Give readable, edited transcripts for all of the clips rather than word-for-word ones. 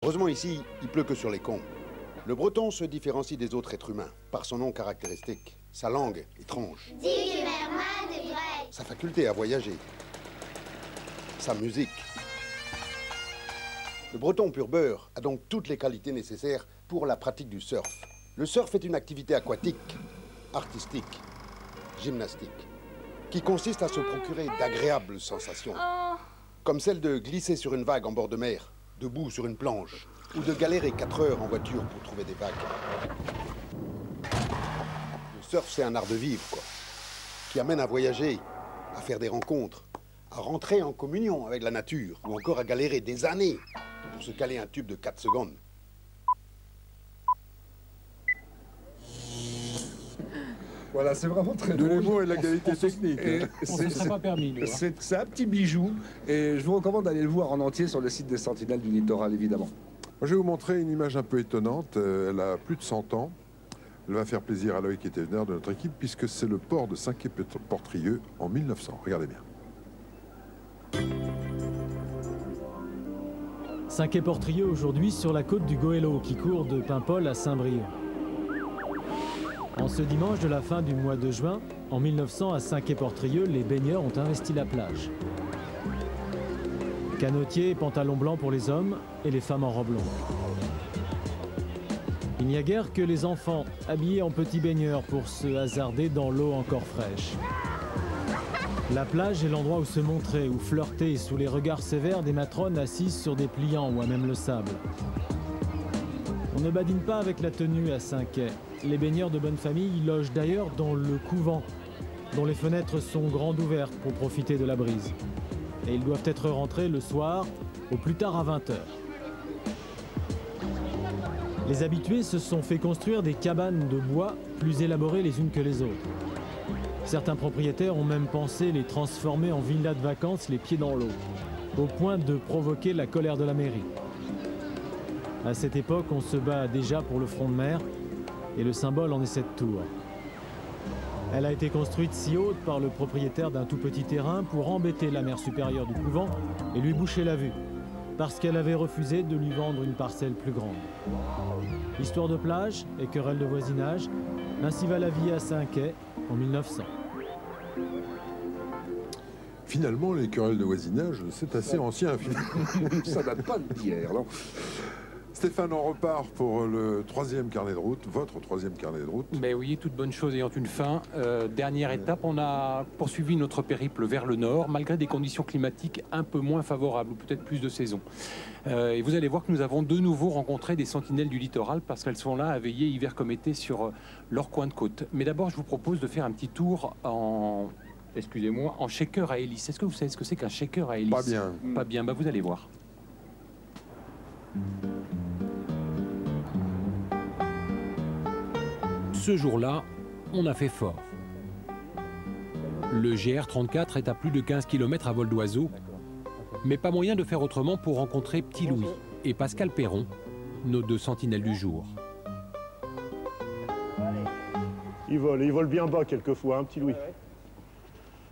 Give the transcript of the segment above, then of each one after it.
Heureusement ici, il pleut que sur les cons. Le breton se différencie des autres êtres humains par son nom caractéristique, sa langue étrange, sa faculté à voyager, sa musique. Le breton pur beurre a donc toutes les qualités nécessaires pour la pratique du surf. Le surf est une activité aquatique, artistique, gymnastique, qui consiste à se procurer d'agréables sensations, comme celle de glisser sur une vague en bord de mer, debout sur une planche, ou de galérer 4 heures en voiture pour trouver des vagues. Le surf, c'est un art de vivre, quoi, qui amène à voyager, à faire des rencontres, à rentrer en communion avec la nature, ou encore à galérer des années pour se caler un tube de 4 secondes. Voilà, c'est vraiment très De drôle. l'humour et de la qualité technique. On ne se serait pas permis, nous. C'est un petit bijou, et je vous recommande d'aller le voir en entier sur le site des Sentinelles du Littoral, évidemment. Moi, je vais vous montrer une image un peu étonnante. Elle a plus de 100 ans. Elle va faire plaisir à Loïc qui était venu de notre équipe, puisque c'est le port de Saint-Quay-Portrieux en 1900. Regardez bien. Saint-Quay-Portrieux aujourd'hui sur la côte du Goëlo qui court de Paimpol à Saint-Brieuc. En ce dimanche de la fin du mois de juin, en 1900 à Saint-Quay-Portrieux, les baigneurs ont investi la plage. Canotiers et pantalons blancs pour les hommes et les femmes en robe longue. Il n'y a guère que les enfants habillés en petits baigneurs pour se hasarder dans l'eau encore fraîche. La plage est l'endroit où se montrer, où flirter sous les regards sévères des matrones assises sur des pliants ou à même le sable. On ne badine pas avec la tenue à Saint-Quay. Les baigneurs de bonne famille y logent d'ailleurs dans le couvent, dont les fenêtres sont grandes ouvertes pour profiter de la brise. Et ils doivent être rentrés le soir, au plus tard à 20 h. Les habitués se sont fait construire des cabanes de bois plus élaborées les unes que les autres. Certains propriétaires ont même pensé les transformer en villas de vacances les pieds dans l'eau, au point de provoquer la colère de la mairie. À cette époque, on se bat déjà pour le front de mer, et le symbole en est cette tour. Elle a été construite si haute par le propriétaire d'un tout petit terrain pour embêter la mère supérieure du couvent et lui boucher la vue, parce qu'elle avait refusé de lui vendre une parcelle plus grande. Histoire de plage et querelle de voisinage, ainsi va la vie à Saint-Quay en 1900. Finalement, les querelles de voisinage, c'est assez ancien. Ça date pas d'hier, non? Stéphane, on repart pour le 3e carnet de route, votre 3e carnet de route. Mais oui, toute bonne chose ayant une fin. Dernière étape, on a poursuivi notre périple vers le nord, malgré des conditions climatiques un peu moins favorables, ou peut-être plus de saison. Et vous allez voir que nous avons de nouveau rencontré des sentinelles du littoral, parce qu'elles sont là à veiller hiver comme été sur leur coin de côte. Mais d'abord, je vous propose de faire un petit tour en... Excusez-moi, en shaker à hélice. Est-ce que vous savez ce que c'est qu'un shaker à hélice? Pas bien. Pas bien, bah vous allez voir. Ce jour-là, on a fait fort. Le GR34 est à plus de 15 km à vol d'oiseau, mais pas moyen de faire autrement pour rencontrer Petit Louis et Pascal Perron, nos 2 sentinelles du jour. Il vole bien bas quelquefois, hein, Petit Louis.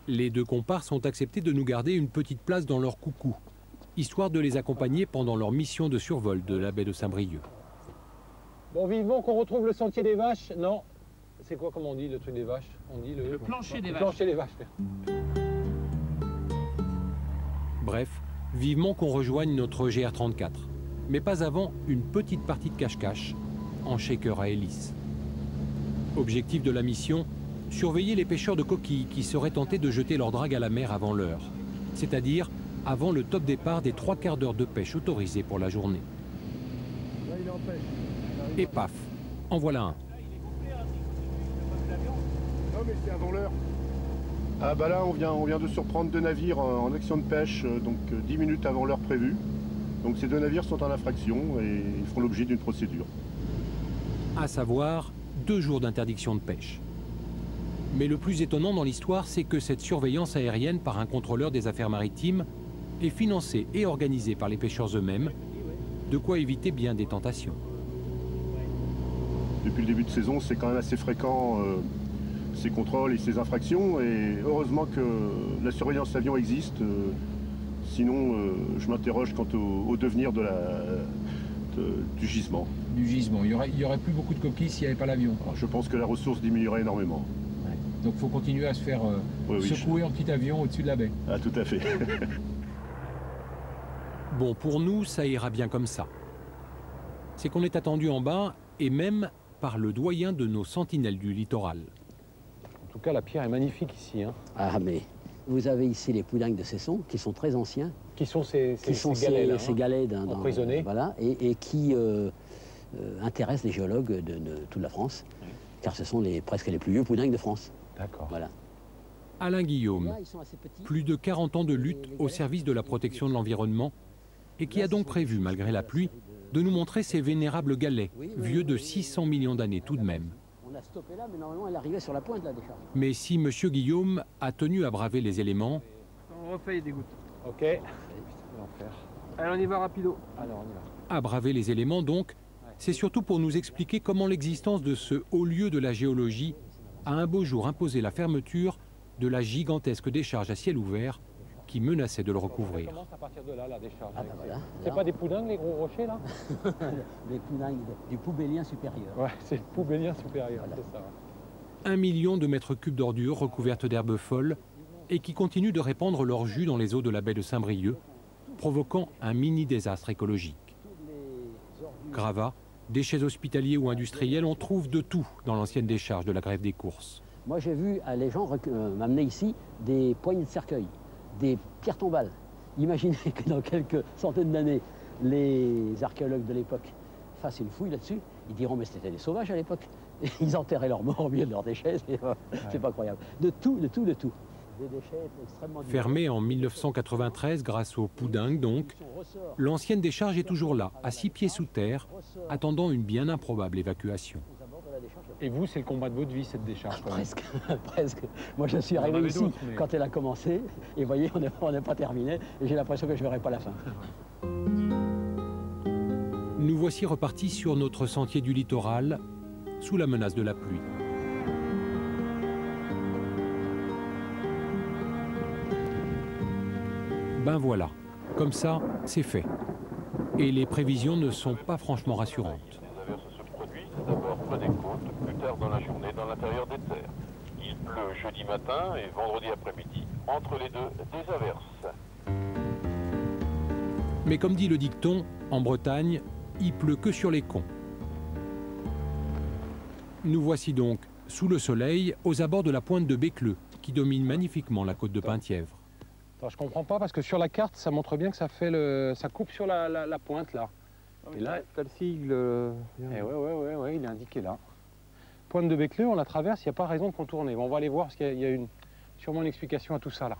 Les 2 comparses ont accepté de nous garder une petite place dans leur coucou, histoire de les accompagner pendant leur mission de survol de la baie de Saint-Brieuc. Bon, vivement qu'on retrouve le sentier des vaches. Non, c'est quoi, comment on dit le truc des vaches? On dit le plancher des vaches. Plancher des vaches. Bref, vivement qu'on rejoigne notre GR34. Mais pas avant une petite partie de cache-cache en shaker à hélice. Objectif de la mission, surveiller les pêcheurs de coquilles qui seraient tentés de jeter leur drague à la mer avant l'heure. C'est-à-dire avant le top départ des 3/4 d'heure de pêche autorisés pour la journée. Là, il est en pêche. Et paf, en voilà un. Non, mais c'est avant l'heure. Ah bah là, on vient de surprendre 2 navires en action de pêche, donc 10 minutes avant l'heure prévue. Donc ces 2 navires sont en infraction et ils feront l'objet d'une procédure. À savoir, 2 jours d'interdiction de pêche. Mais le plus étonnant dans l'histoire, c'est que cette surveillance aérienne par un contrôleur des affaires maritimes est financée et organisée par les pêcheurs eux-mêmes, de quoi éviter bien des tentations. Depuis le début de saison, c'est quand même assez fréquent ces contrôles et ces infractions. Et heureusement que la surveillance avion existe. Sinon, je m'interroge quant au devenir de du gisement. Du gisement. Il y aurait plus beaucoup de coquilles s'il n'y avait pas l'avion. Alors, je pense que la ressource diminuerait énormément. Ouais. Donc il faut continuer à se faire secouer en petit avion au-dessus de la baie. Ah, tout à fait. Bon, pour nous, ça ira bien comme ça. C'est qu'on est attendu en bas, et même par le doyen de nos sentinelles du littoral. En tout cas, la pierre est magnifique ici. Hein. Ah, mais vous avez ici les poudingues de Cesson, qui sont très anciens. Qui sont ces galets, galets emprisonnés. Voilà, et qui intéressent les géologues de toute la France, oui. Car ce sont presque les plus vieux poudingues de France. D'accord. Voilà. Alain Guillaume, plus de 40 ans de lutte au service de la protection de l'environnement, et qui a donc prévu, malgré la pluie, de nous montrer ces vénérables galets, vieux de 600 millions d'années tout de même. On a stoppé là, mais normalement elle arrivait sur la pointe de la décharge. Mais si M. Guillaume a tenu à braver les éléments... On refait les dégoûts. Ok. Allez, on y va rapido. Alors, on y va. À braver les éléments, donc, c'est surtout pour nous expliquer comment l'existence de ce haut lieu de la géologie a un beau jour imposé la fermeture de la gigantesque décharge à ciel ouvert qui menaçait de le recouvrir. Ça commence à partir de là, la décharge. Ah, bah voilà, c'est pas des poudingues, les gros rochers, là? Des poudingues du Poubélien supérieur. Ouais, c'est le Poubélien supérieur, voilà. C'est ça. 1 million de mètres cubes d'ordures recouvertes d'herbes folles et qui continuent de répandre leur jus dans les eaux de la baie de Saint-Brieuc, provoquant un mini-désastre écologique. Gravats, déchets hospitaliers ou industriels, on trouve de tout dans l'ancienne décharge de la Grève des Courses. Moi, j'ai vu les gens m'amener ici des poignées de cercueil, des pierres tombales. Imaginez que dans quelques centaines d'années, les archéologues de l'époque fassent une fouille là-dessus. Ils diront, mais c'était des sauvages à l'époque. Ils enterraient leurs morts au milieu de leurs déchets. C'est pas croyable. De tout. Des déchets extrêmement... Fermée en 1993 grâce aux poudingues, donc, l'ancienne décharge est toujours là, à 6 pieds sous terre, attendant une bien improbable évacuation. Et vous, c'est le combat de votre vie, cette décharge? Presque, presque. Moi, je suis arrivé ici quand elle a commencé, et vous voyez, on n'est pas terminé, et j'ai l'impression que je ne verrai pas la fin. Nous voici repartis sur notre sentier du littoral, sous la menace de la pluie. Ben voilà, comme ça, c'est fait. Et les prévisions ne sont pas franchement rassurantes. Les averses se produisent d'abord près des côtes, plus tard dans la journée dans l'intérieur des terres. Il pleut jeudi matin et vendredi après-midi. Entre les deux, des averses. Mais comme dit le dicton, en Bretagne, il pleut que sur les cons. Nous voici donc sous le soleil, aux abords de la pointe de Bécleux, qui domine magnifiquement la côte de Penthièvre. Attends, je comprends pas parce que sur la carte, ça montre bien que ça fait ça coupe sur la pointe là. Et là, t'as le sigle. Ouais, il est indiqué là. Pointe de Bécleux, on la traverse, il n'y a pas raison de contourner. Bon, on va aller voir parce qu'il y a sûrement une explication à tout ça là.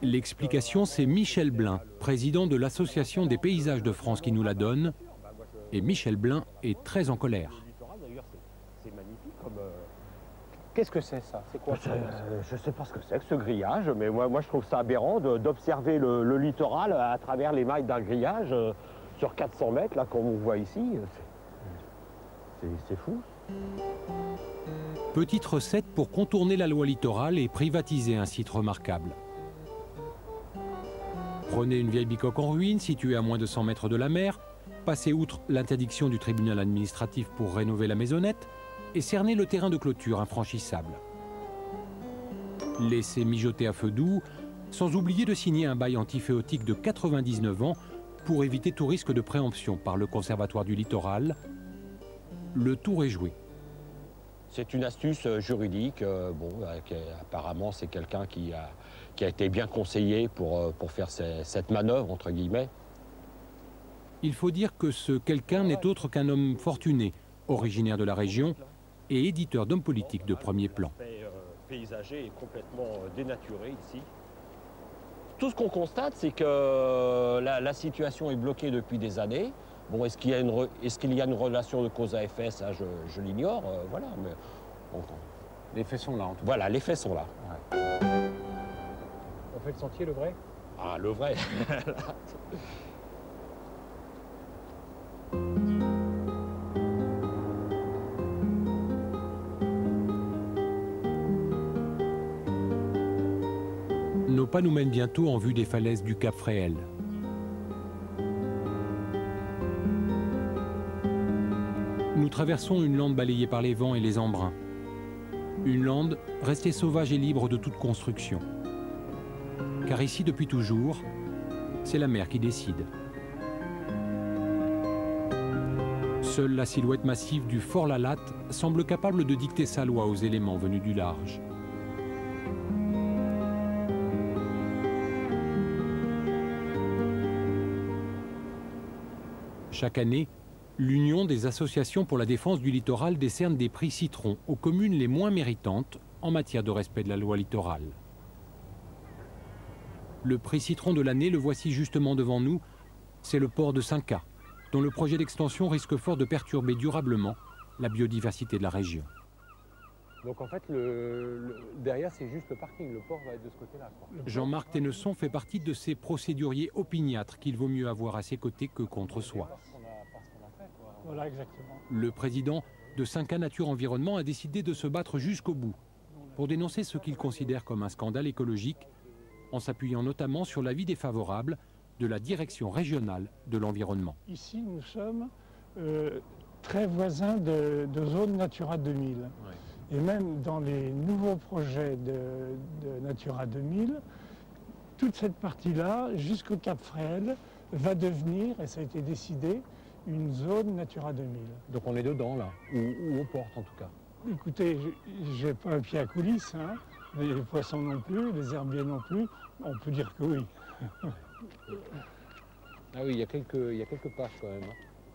L'explication, c'est Michel Blin, président de l'Association des paysages de France, qui nous la donne. Et Michel Blin est très en colère. C'est magnifique comme... Qu'est-ce que c'est ça? C'est quoi ça? Je ne sais pas ce que c'est que ce grillage, mais moi je trouve ça aberrant d'observer le littoral à travers les mailles d'un grillage sur 400 mètres, là, comme on voit ici. C'est fou. Petite recette pour contourner la loi littorale et privatiser un site remarquable. Prenez une vieille bicoque en ruine située à moins de 100 mètres de la mer, passez outre l'interdiction du tribunal administratif pour rénover la maisonnette et cernez le terrain de clôture infranchissable. Laissez mijoter à feu doux, sans oublier de signer un bail antiféotique de 99 ans pour éviter tout risque de préemption par le Conservatoire du littoral. Le tour est joué. C'est une astuce juridique. Apparemment, c'est quelqu'un qui a été bien conseillé pour faire cette manœuvre, entre guillemets. Il faut dire que ce quelqu'un n'est autre qu'un homme fortuné, originaire de la région et éditeur d'hommes politiques de premier plan. Le paysager est complètement dénaturé ici. Tout ce qu'on constate, c'est que la situation est bloquée depuis des années. Bon, est-ce qu'il y a une relation de cause à effet? Ça, je l'ignore. Voilà, mais les faits sont là, en tout cas. Voilà, les faits sont là. Ouais. On fait le sentier, le vrai? Ah, le vrai. Nos pas nous mènent bientôt en vue des falaises du Cap Fréhel. Nous traversons une lande balayée par les vents et les embruns. Une lande restée sauvage et libre de toute construction. Car ici, depuis toujours, c'est la mer qui décide. Seule la silhouette massive du Fort Lalatte semble capable de dicter sa loi aux éléments venus du large. Chaque année, l'Union des associations pour la défense du littoral décerne des prix Citron aux communes les moins méritantes en matière de respect de la loi littorale. Le prix Citron de l'année, le voici justement devant nous, c'est le port de Cinca, dont le projet d'extension risque fort de perturber durablement la biodiversité de la région. Donc en fait, derrière, c'est juste le parking, le port va être de ce côté-là. Jean-Marc Tennesson fait partie de ces procéduriers opiniâtres qu'il vaut mieux avoir à ses côtés que contre soi. Voilà, exactement. Le président de Cinca Nature Environnement a décidé de se battre jusqu'au bout pour dénoncer ce qu'il considère comme un scandale écologique, en s'appuyant notamment sur l'avis défavorable de la direction régionale de l'environnement. Ici, nous sommes très voisins de zones Natura 2000. Ouais. Et même dans les nouveaux projets de Natura 2000, toute cette partie-là, jusqu'au Cap Fréhel, va devenir, et ça a été décidé, une zone Natura 2000. Donc on est dedans, là, ou aux portes en tout cas. Écoutez, j'ai pas un pied à coulisses, hein, mais les poissons non plus, les herbiers non plus, on peut dire que oui. Ah oui, il y a quelques pages quand même.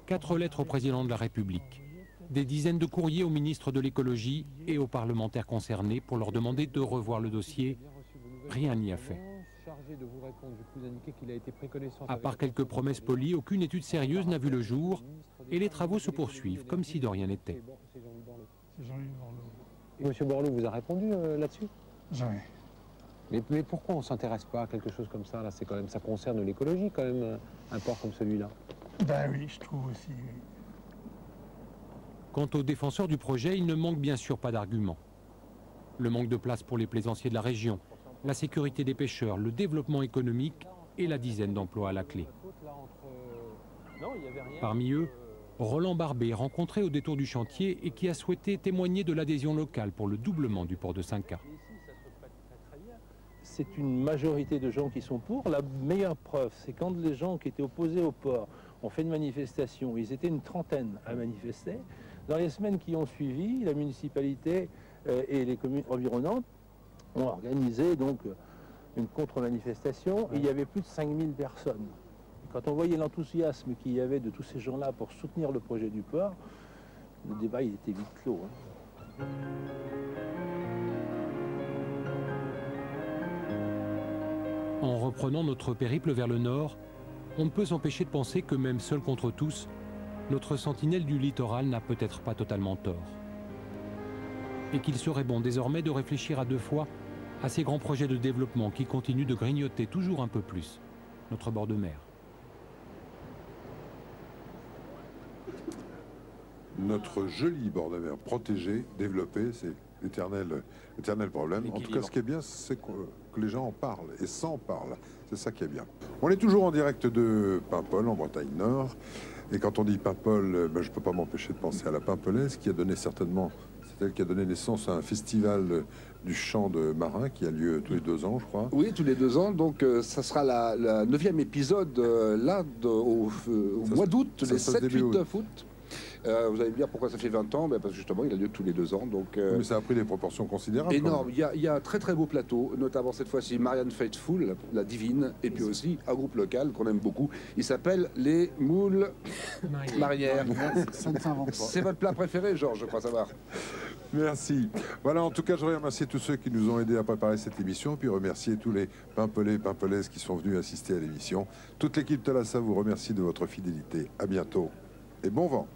4 lettres au président de la République. Des dizaines de courriers au ministre de l'écologie et aux parlementaires concernés pour leur demander de revoir le dossier. Rien n'y a fait. À part quelques promesses polies, aucune étude sérieuse n'a vu le jour et les travaux se poursuivent comme si de rien n'était. Monsieur Borloo vous a répondu là-dessus? Jamais. Mais pourquoi on ne s'intéresse pas à quelque chose comme ça là? C'est quand même, ça concerne l'écologie quand même, un port comme celui-là. Ben oui, je trouve aussi. Oui. Quant aux défenseurs du projet, il ne manque bien sûr pas d'arguments. Le manque de place pour les plaisanciers de la région, la sécurité des pêcheurs, le développement économique et la dizaine d'emplois à la clé. Parmi eux, Roland Barbet, rencontré au détour du chantier et qui a souhaité témoigner de l'adhésion locale pour le doublement du port de Cinca. C'est une majorité de gens qui sont pour. La meilleure preuve, c'est quand les gens qui étaient opposés au port ont fait une manifestation, ils étaient une trentaine à manifester. Dans les semaines qui ont suivi, la municipalité et les communes environnantes ont organisé donc une contre-manifestation et il y avait plus de 5000 personnes. Quand on voyait l'enthousiasme qu'il y avait de tous ces gens-là pour soutenir le projet du port, le débat il était vite clos. Hein. En reprenant notre périple vers le nord, on ne peut s'empêcher de penser que même seul contre tous, notre sentinelle du littoral n'a peut-être pas totalement tort. Et qu'il serait bon désormais de réfléchir à 2 fois à ces grands projets de développement qui continuent de grignoter toujours un peu plus notre bord de mer. Notre joli bord de mer protégé, développé, c'est l'éternel problème. En tout cas, ce qui est bien, c'est que les gens en parlent et s'en parlent. C'est ça qui est bien. On est toujours en direct de Paimpol, en Bretagne Nord. Et quand on dit Paimpol, je ne peux pas m'empêcher de penser à la Paimpolaise, qui a donné certainement, c'est elle qui a donné naissance à un festival du chant de marin qui a lieu tous les 2 ans, je crois. Oui, tous les 2 ans. Donc, ça sera la 9e épisode au mois d'août, les 7-8-9 août. Vous allez me dire pourquoi ça fait 20 ans, parce que justement il a lieu tous les 2 ans. Donc, mais ça a pris des proportions considérables. Énorme, il y a un très très beau plateau, notamment cette fois-ci Marianne Faithfull, la divine, et puis aussi un groupe local qu'on aime beaucoup. Il s'appelle les Moules Marinières. C'est votre plat préféré, Georges, je crois savoir. Merci. Voilà, en tout cas, je voudrais remercier tous ceux qui nous ont aidés à préparer cette émission, puis remercier tous les Paimpolais et Paimpolaises qui sont venus assister à l'émission. Toute l'équipe Thalassa vous remercie de votre fidélité. À bientôt et bon vent.